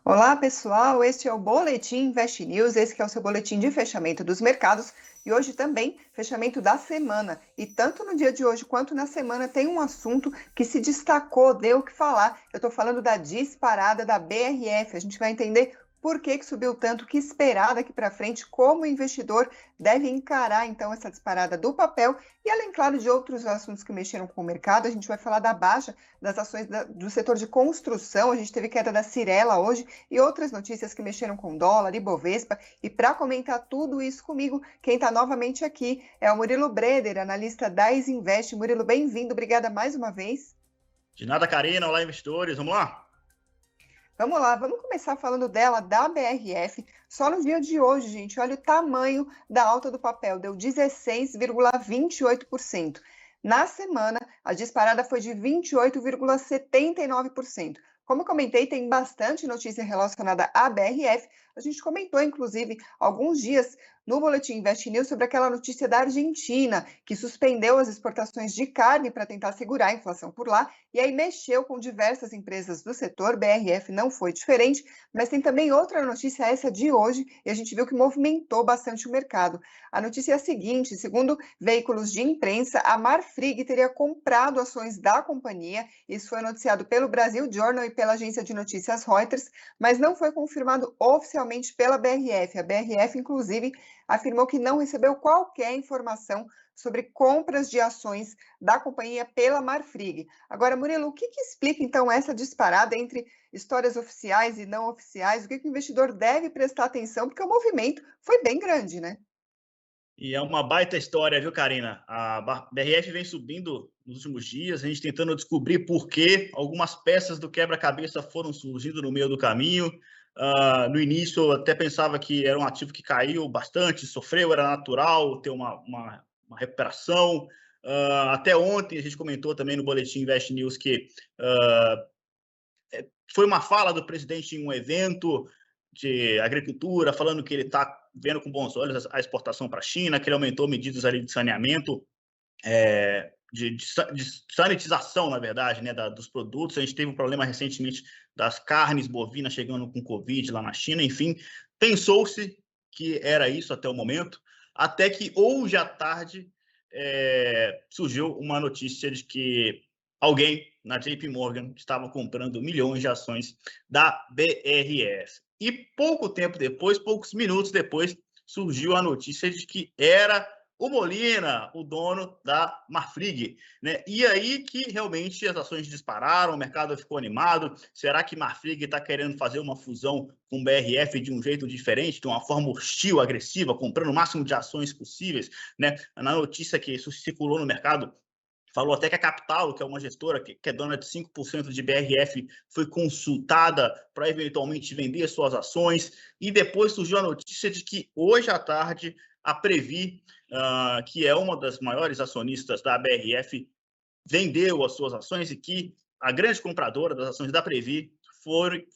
Olá, pessoal. Este é o Boletim Invest News. Esse que é o seu boletim de fechamento dos mercados. E hoje também, fechamento da semana. E tanto no dia de hoje quanto na semana tem um assunto que se destacou, deu o que falar. Eu estou falando da disparada da BRF. A gente vai entender por que subiu tanto, o que esperar daqui para frente, como o investidor deve encarar então essa disparada do papel. E além, claro, de outros assuntos que mexeram com o mercado, a gente vai falar da baixa das ações do setor de construção. A gente teve queda da Cirela hoje e outras notícias que mexeram com dólar e Bovespa. E para comentar tudo isso comigo, quem está novamente aqui é o Murilo Breder, analista da Isinvest. Murilo, bem-vindo, obrigada mais uma vez. De nada, Karina. Olá, investidores. Vamos lá? Vamos lá, vamos começar falando dela, da BRF. Só no dia de hoje, gente, olha o tamanho da alta do papel, deu 16,28%. Na semana, a disparada foi de 28,79%. Como eu comentei, tem bastante notícia relacionada à BRF. A gente comentou, inclusive, alguns dias no Boletim Invest News sobre aquela notícia da Argentina, que suspendeu as exportações de carne para tentar segurar a inflação por lá, e aí mexeu com diversas empresas do setor. BRF não foi diferente, mas tem também outra notícia, essa de hoje, e a gente viu que movimentou bastante o mercado. A notícia é a seguinte: segundo veículos de imprensa, a Marfrig teria comprado ações da companhia. Isso foi noticiado pelo Brasil Journal e pela agência de notícias Reuters, mas não foi confirmado oficialmente pela BRF. A BRF, inclusive, afirmou que não recebeu qualquer informação sobre compras de ações da companhia pela Marfrig. Agora, Murilo, o que explica então essa disparada entre histórias oficiais e não oficiais? O que o investidor deve prestar atenção? Porque o movimento foi bem grande, né? E é uma baita história, viu, Karina? A BRF vem subindo nos últimos dias, a gente tentando descobrir por que algumas peças do quebra-cabeça foram surgindo no meio do caminho. No início, eu até pensava que era um ativo que caiu bastante, sofreu, era natural ter uma recuperação. Até ontem, a gente comentou também no Boletim Invest News que foi uma fala do presidente em um evento de agricultura, falando que ele está vendo com bons olhos a exportação para a China, que ele aumentou medidas ali de saneamento, de sanitização, na verdade, né, dos produtos. A gente teve um problema recentemente das carnes bovinas chegando com Covid lá na China. Enfim, pensou-se que era isso até o momento, até que hoje à tarde surgiu uma notícia de que alguém na JP Morgan estava comprando milhões de ações da BRF. E pouco tempo depois, poucos minutos depois, surgiu a notícia de que era o Molina, o dono da Marfrig, né? E aí que realmente as ações dispararam, o mercado ficou animado. Será que Marfrig está querendo fazer uma fusão com BRF de um jeito diferente, de uma forma hostil, agressiva, comprando o máximo de ações possíveis, né? Na notícia que isso circulou no mercado, falou até que a Capital, que é uma gestora que é dona de 5% de BRF, foi consultada para eventualmente vender suas ações. E depois surgiu a notícia de que hoje à tarde a Previ, que é uma das maiores acionistas da BRF, vendeu as suas ações e que a grande compradora das ações da Previ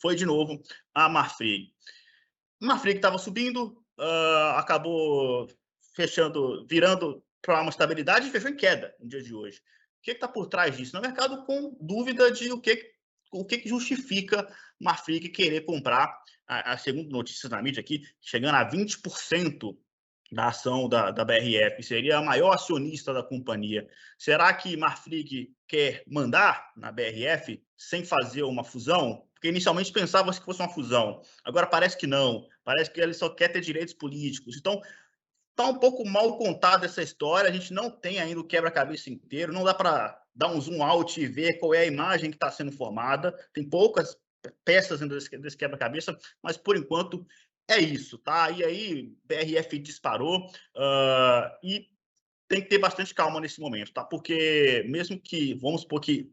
foi de novo a Marfrig. A Marfrig estava subindo, acabou fechando, virando para uma estabilidade e fechou em queda no dia de hoje. O que está por trás disso? No mercado, com dúvida de o que justifica Marfrig querer comprar, segundo notícias na mídia aqui, chegando a 20% da ação da BRF, seria a maior acionista da companhia. Será que Marfrig quer mandar na BRF sem fazer uma fusão? Porque inicialmente pensava que fosse uma fusão, agora parece que não, parece que ele só quer ter direitos políticos. Então, está um pouco mal contada essa história, a gente não tem ainda o quebra-cabeça inteiro, não dá para dar um zoom out e ver qual é a imagem que está sendo formada, tem poucas peças dentro desse quebra-cabeça, mas por enquanto é isso, tá? E aí, BRF disparou, e tem que ter bastante calma nesse momento, tá? Porque mesmo que, vamos supor que,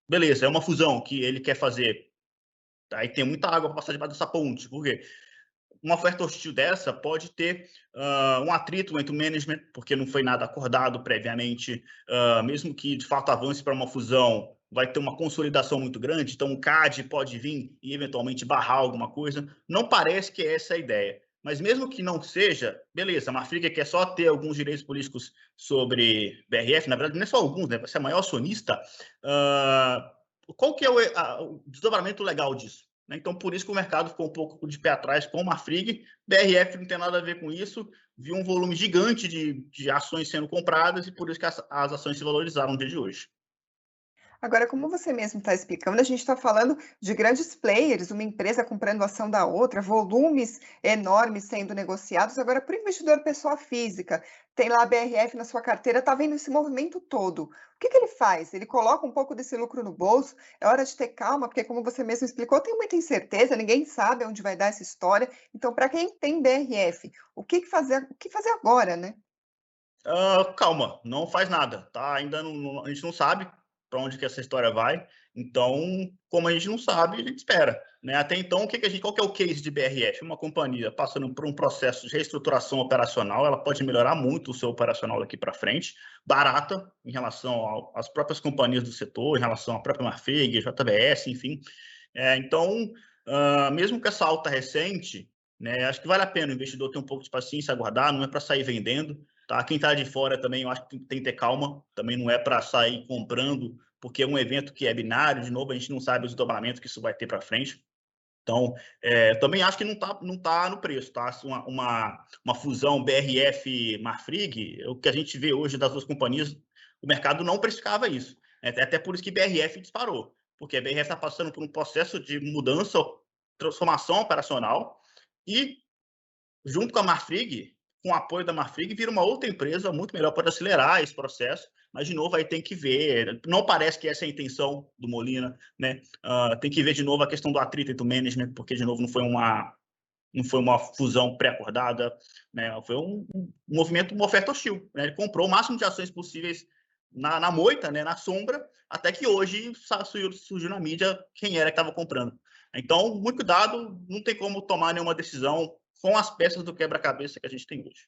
beleza, é uma fusão que ele quer fazer, aí tem muita água para passar debaixo dessa ponte, por quê? Uma oferta hostil dessa pode ter um atrito entre o management, porque não foi nada acordado previamente, mesmo que de fato avance para uma fusão, vai ter uma consolidação muito grande, então o CAD pode vir e eventualmente barrar alguma coisa. Não parece que é essa a ideia. Mas mesmo que não seja, beleza, a Marfrig quer só ter alguns direitos políticos sobre BRF, na verdade não é só alguns, né? Vai ser a maior acionista. Qual que é o desdobramento legal disso? né? Então, por isso que o mercado ficou um pouco de pé atrás com o Marfrig. BRF não tem nada a ver com isso, viu um volume gigante de ações sendo compradas e por isso que as ações se valorizaram no dia de hoje. Agora, como você mesmo está explicando, a gente está falando de grandes players, uma empresa comprando ação da outra, volumes enormes sendo negociados. Agora, para o investidor pessoa física, tem lá a BRF na sua carteira, está vendo esse movimento todo. O que que ele faz? Ele coloca um pouco desse lucro no bolso? É hora de ter calma, porque, como você mesmo explicou, tem muita incerteza, ninguém sabe onde vai dar essa história. Então, para quem tem BRF, o que fazer agora, né? Calma, não faz nada, tá? Ainda não, a gente não sabe para onde que essa história vai. Então, como a gente não sabe, a gente espera, né? Até então, qual que é o case de BRF? Uma companhia passando por um processo de reestruturação operacional, ela pode melhorar muito o seu operacional daqui para frente, barata em relação às próprias companhias do setor, em relação à própria Marfrig, JBS, enfim. Então, mesmo com essa alta recente, né, acho que vale a pena o investidor ter um pouco de paciência, aguardar, não é para sair vendendo. Tá? Quem está de fora também, eu acho que tem que ter calma. Também não é para sair comprando, porque é um evento que é binário. De novo, a gente não sabe os dobramentos que isso vai ter para frente. Então, também acho que não tá no preço. Tá? Uma fusão BRF-Marfrig, o que a gente vê hoje das duas companhias, o mercado não precificava isso. Até por isso que BRF disparou, porque a BRF está passando por um processo de mudança, transformação operacional, e junto com a Marfrig, com o apoio da Marfrig, vira uma outra empresa muito melhor, pode acelerar esse processo, mas, de novo, aí tem que ver. Não parece que essa é a intenção do Molina, né? Tem que ver, de novo, a questão do atrito entre o management, porque, de novo, não foi uma fusão pré-acordada, né? Foi um movimento, uma oferta hostil, né? Ele comprou o máximo de ações possíveis na moita, né? Na sombra, até que hoje surgiu na mídia quem era que estava comprando. Então, muito cuidado, não tem como tomar nenhuma decisão com as peças do quebra-cabeça que a gente tem hoje.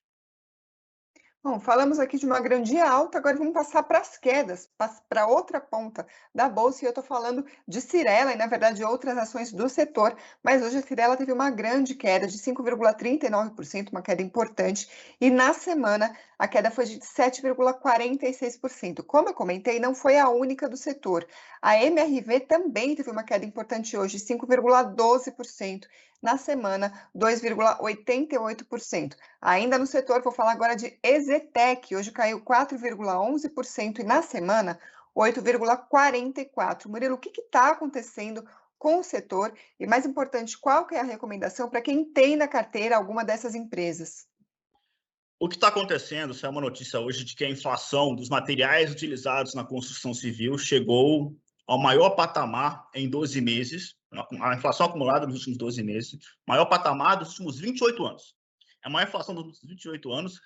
Bom, falamos aqui de uma grande alta, agora vamos passar para as quedas, para outra ponta da bolsa, e eu estou falando de Cyrela e, na verdade, outras ações do setor, mas hoje a Cyrela teve uma grande queda de 5,39%, uma queda importante, e na semana a queda foi de 7,46%. Como eu comentei, não foi a única do setor. A MRV também teve uma queda importante hoje, 5,12%. Na semana, 2,88%. Ainda no setor, vou falar agora de Exetec. Hoje caiu 4,11% e na semana, 8,44%. Murilo, o que está acontecendo com o setor? E mais importante, qual que é a recomendação para quem tem na carteira alguma dessas empresas? O que está acontecendo, saiu uma notícia hoje de que a inflação dos materiais utilizados na construção civil chegou ao maior patamar em 12 meses, a inflação acumulada nos últimos 12 meses, maior patamar dos últimos 28 anos. É a maior inflação dos últimos 28 anos,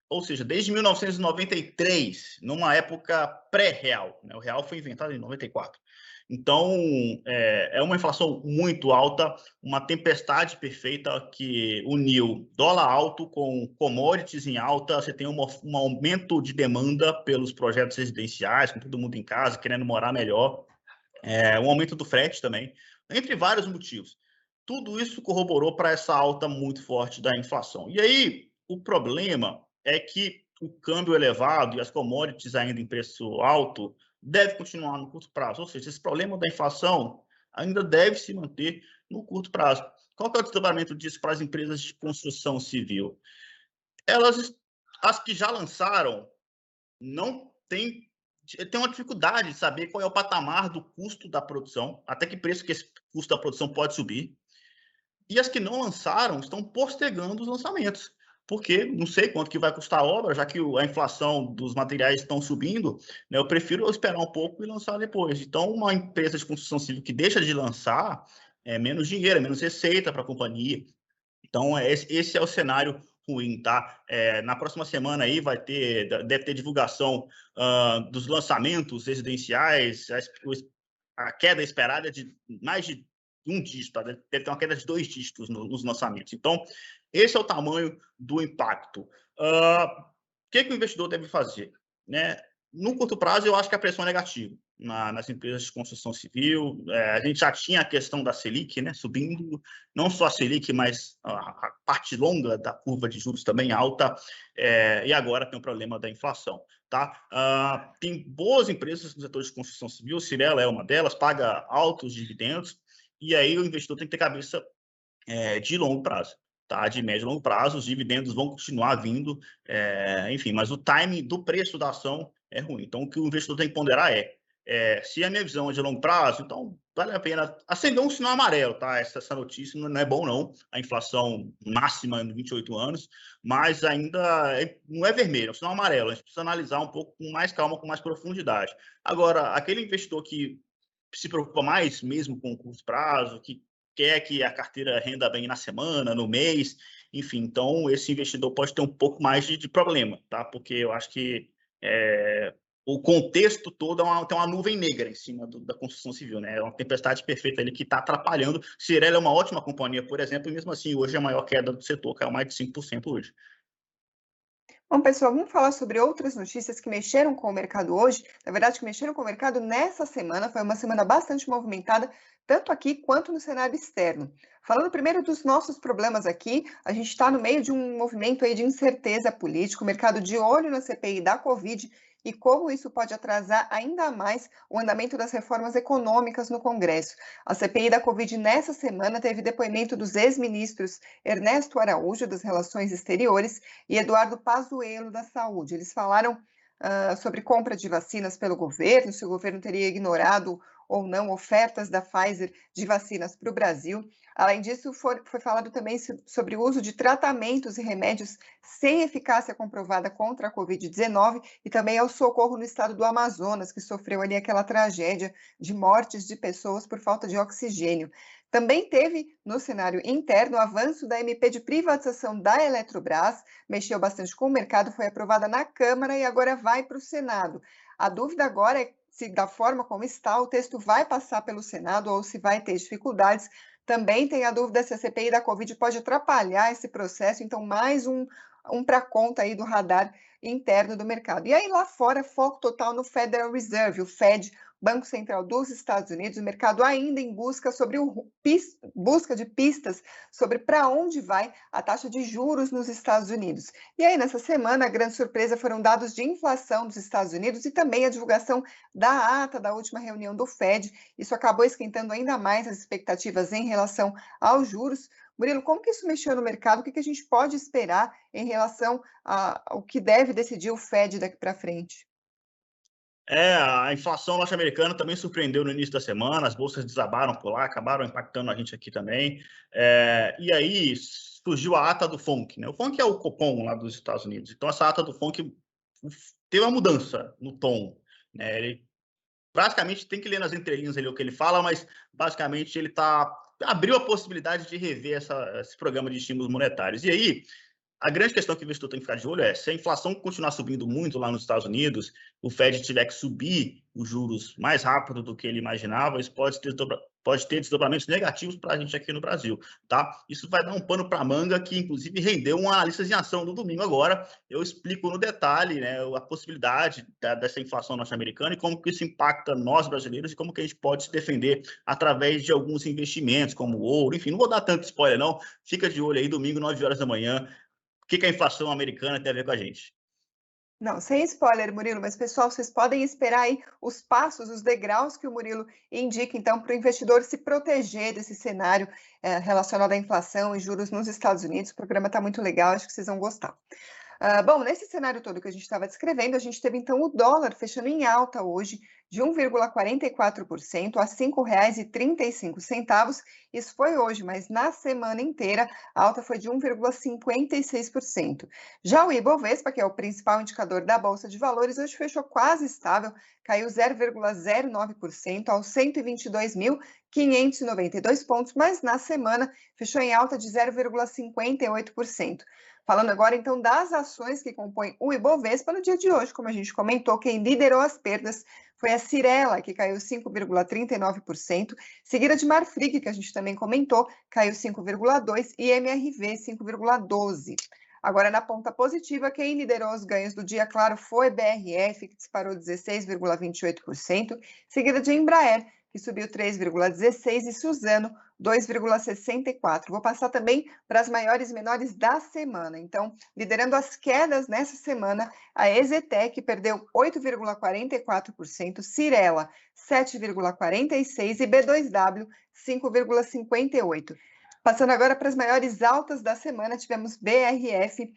ou seja, desde 1993, numa época pré-real, né? O real foi inventado em 94. Então, é uma inflação muito alta, uma tempestade perfeita que uniu dólar alto com commodities em alta. Você tem um aumento de demanda pelos projetos residenciais, com todo mundo em casa, querendo morar melhor. Um aumento do frete também, entre vários motivos. Tudo isso corroborou para essa alta muito forte da inflação. E aí, o problema é que o câmbio elevado e as commodities ainda em preço alto deve continuar no curto prazo. Ou seja, esse problema da inflação ainda deve se manter no curto prazo. Qual que é o desdobramento disso para as empresas de construção civil? As que já lançaram, não têm tem uma dificuldade de saber qual é o patamar do custo da produção, até que preço que esse custo da produção pode subir. E as que não lançaram estão postergando os lançamentos, porque não sei quanto que vai custar a obra, já que a inflação dos materiais estão subindo, né, eu prefiro esperar um pouco e lançar depois. Então, uma empresa de construção civil que deixa de lançar é menos dinheiro, é menos receita para a companhia. Então, esse é o cenário ruim, tá? Na próxima semana aí deve ter divulgação dos lançamentos residenciais, a queda esperada é de mais de um dígito, tá? Deve ter uma queda de 2 dígitos nos lançamentos. Então, esse é o tamanho do impacto. O que o investidor deve fazer? Né? No curto prazo, eu acho que a pressão é negativa nas empresas de construção civil. A gente já tinha a questão da Selic, né, subindo, não só a Selic, mas a parte longa da curva de juros também alta, e agora tem o problema da inflação. Tá? Tem boas empresas no setor de construção civil, Cyrela é uma delas, paga altos dividendos, e aí o investidor tem que ter cabeça de longo prazo, tá? De médio e longo prazo, os dividendos vão continuar vindo, enfim, mas o timing do preço da ação é ruim. Então, o que o investidor tem que ponderar se a minha visão é de longo prazo, então vale a pena acender um sinal amarelo, tá? Essa notícia não é bom, não. A inflação máxima em 28 anos, mas ainda não é vermelho, é um sinal amarelo. A gente precisa analisar um pouco com mais calma, com mais profundidade. Agora, aquele investidor que se preocupa mais mesmo com o curto prazo, que quer que a carteira renda bem na semana, no mês, enfim, então esse investidor pode ter um pouco mais de problema, tá? Porque eu acho que o contexto todo tem uma nuvem negra em cima da construção civil, né? É uma tempestade perfeita ali que está atrapalhando. Cirela é uma ótima companhia, por exemplo, e mesmo assim, hoje é a maior queda do setor, caiu mais de 5% hoje. Bom, pessoal, vamos falar sobre outras notícias que mexeram com o mercado hoje. Na verdade, que mexeram com o mercado nessa semana. Foi uma semana bastante movimentada, tanto aqui quanto no cenário externo. Falando primeiro dos nossos problemas aqui, a gente está no meio de um movimento aí de incerteza política, o mercado de olho na CPI da Covid e como isso pode atrasar ainda mais o andamento das reformas econômicas no Congresso. A CPI da Covid nessa semana teve depoimento dos ex-ministros Ernesto Araújo, das Relações Exteriores, e Eduardo Pazuello, da Saúde. Eles falaram sobre compra de vacinas pelo governo, se o governo teria ignorado ou não ofertas da Pfizer de vacinas para o Brasil. Além disso, foi falado também sobre o uso de tratamentos e remédios sem eficácia comprovada contra a Covid-19 e também ao socorro no estado do Amazonas, que sofreu ali aquela tragédia de mortes de pessoas por falta de oxigênio. Também teve, no cenário interno, o avanço da MP de privatização da Eletrobras, mexeu bastante com o mercado, foi aprovada na Câmara e agora vai para o Senado. A dúvida agora é se, da forma como está, o texto vai passar pelo Senado ou se vai ter dificuldades. Também tem a dúvida se a CPI da Covid pode atrapalhar esse processo, então mais um para conta aí do radar interno do mercado. E aí lá fora, foco total no Federal Reserve, o Fed, Banco Central dos Estados Unidos, o mercado ainda em busca de pistas sobre para onde vai a taxa de juros nos Estados Unidos. E aí, nessa semana, a grande surpresa foram dados de inflação dos Estados Unidos e também a divulgação da ata da última reunião do Fed. Isso acabou esquentando ainda mais as expectativas em relação aos juros. Murilo, como que isso mexeu no mercado? O que a gente pode esperar em relação ao que deve decidir o Fed daqui para frente? A inflação norte-americana também surpreendeu no início da semana, as bolsas desabaram por lá, acabaram impactando a gente aqui também. E aí surgiu a ata do FONC, né? O FONC é o Copom lá dos Estados Unidos. Então, essa ata do FONC teve uma mudança no tom, né? Ele praticamente tem que ler nas entrelinhas ali o que ele fala, mas basicamente ele abriu a possibilidade de rever esse programa de estímulos monetários. E aí, a grande questão que o investidor tem que ficar de olho é se a inflação continuar subindo muito lá nos Estados Unidos, o Fed tiver que subir os juros mais rápido do que ele imaginava, isso pode ter desdobramentos negativos para a gente aqui no Brasil, tá? Isso vai dar um pano para a manga que, inclusive, rendeu uma lista de ação no domingo agora. Eu explico no detalhe, né, a possibilidade dessa inflação norte-americana e como que isso impacta nós brasileiros e como que a gente pode se defender através de alguns investimentos, como ouro, enfim, não vou dar tanto spoiler não, fica de olho aí, domingo, 9 horas da manhã, o que a inflação americana tem a ver com a gente? Não, sem spoiler, Murilo, mas pessoal, vocês podem esperar aí os passos, os degraus que o Murilo indica, então, para o investidor se proteger desse cenário relacionado à inflação e juros nos Estados Unidos. O programa está muito legal, acho que vocês vão gostar. Bom, nesse cenário todo que a gente estava descrevendo, a gente teve então o dólar fechando em alta hoje de 1,44% a R$ 5,35. Isso foi hoje, mas na semana inteira a alta foi de 1,56%. Já o Ibovespa, que é o principal indicador da Bolsa de Valores, hoje fechou quase estável, caiu 0,09% aos 122.592 pontos, mas na semana fechou em alta de 0,58%. Falando agora, então, das ações que compõem o Ibovespa no dia de hoje, como a gente comentou, quem liderou as perdas foi a Cyrela, que caiu 5,39%, seguida de Marfrig, que a gente também comentou, caiu 5,2%, e MRV, 5,12%. Agora, na ponta positiva, quem liderou os ganhos do dia, claro, foi BRF, que disparou 16,28%, seguida de Embraer, que que subiu 3,16%, e Suzano, 2,64%. Vou passar também para as maiores e menores da semana. Então, liderando as quedas nessa semana, a EZTEC perdeu 8,44%, Cyrela, 7,46% e B2W, 5,58%. Passando agora para as maiores altas da semana, tivemos BRF,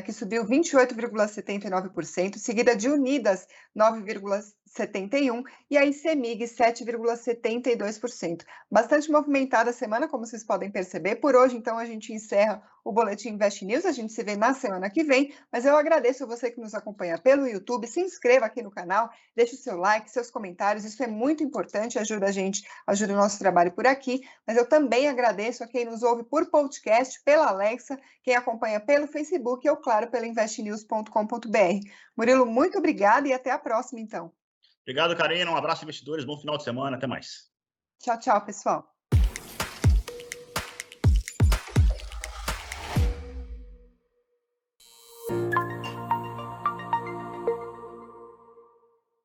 que subiu 28,79%, seguida de Unidas, 9,71%, e a ICEMIG, 7,72%. Bastante movimentada a semana, como vocês podem perceber. Por hoje, então, a gente encerra o Boletim Invest News. A gente se vê na semana que vem, mas eu agradeço você que nos acompanha pelo YouTube. Se inscreva aqui no canal, deixe o seu like, seus comentários, isso é muito importante, ajuda a gente, ajuda o nosso trabalho por aqui. Mas eu também agradeço a quem nos ouve por podcast, pela Alexa, quem acompanha pelo Facebook e, eu, claro, pelo investnews.com.br. Murilo, muito obrigada e até a próxima, então. Obrigado, Karina. Um abraço, investidores. Bom final de semana. Até mais. Tchau, tchau, pessoal.